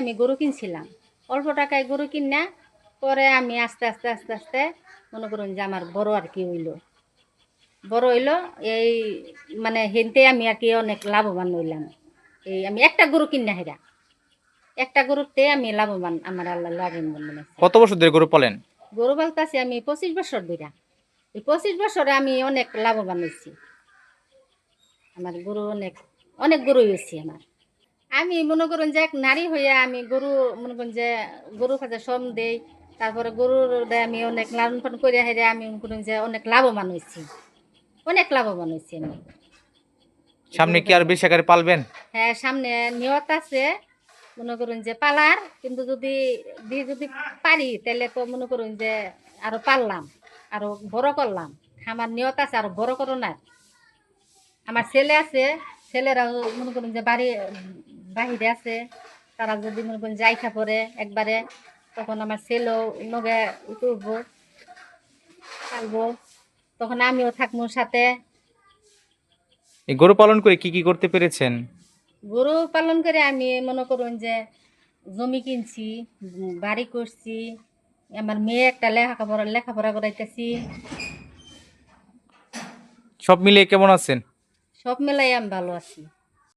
আমি গরু কিনছিলাম, অল্প টাকায় গরু কিনা পরে আমি আস্তে আস্তে আস্তে আস্তে মনে করুন যে আমার বড় আর কি হইলো, বড় হইলো এই মানে হেনতে আমি আর কি অনেক লাভবান হইলাম। এই আমি একটা গরু কিনা হেরা, একটা গরুতে আমি লাভবান, আমার আল্লাহ লাভবান বানাইছে। কত বছর ধরে গরু পালেন? গরু পালতাছি আমি 25 বছর ধরে। এই 25 বছরে আমি অনেক লাভবান হয়েছি। আমার গরু অনেক অনেক গরু হয়েছি আমার। আমি মনে করুন যে এক নারী হইয়া আমি গরু মনে করুন যে গরু খাতে শ্রম দেই, তারপরে গরুর আমি অনেক লালন পালন করে হেরে আমি মনে করুন যে অনেক লাভবান হয়েছি, অনেক লাভবান হয়েছি আমি সামনে গরু কি আর পালন। বেশি আকারে পালবেন? হ্যাঁ, সামনে নিয়ত আছে মনে করুন যে পালার, কিন্তু যদি দিয়ে যদি পারি তাহলে তো মনে করুন যে আরো পারলাম, আরো বড় করলাম। আমার নিয়ত আছে আরো বড় করো না। আমার ছেলে আছে, ছেলেরাও মনে করুন যে বাহিরে আছে, তারা যদি মনে করেন যাইখা পড়ে একবারে, তখন আমার ছেলেও নগে উঠবো, পালবো, তখন আমিও থাকবো সাথে। এই গরু পালন করে কি কি করতে পেরেছেন? গরু পালন করে আমি মনে করুন যে জমি কিনছি, বাড়ি করছি, আমার মেয়ে একটা লেখাপড়া করাইতেছি। সব মিলিয়ে কেমন আছেন? সব মেলাই আমি ভালো আছি।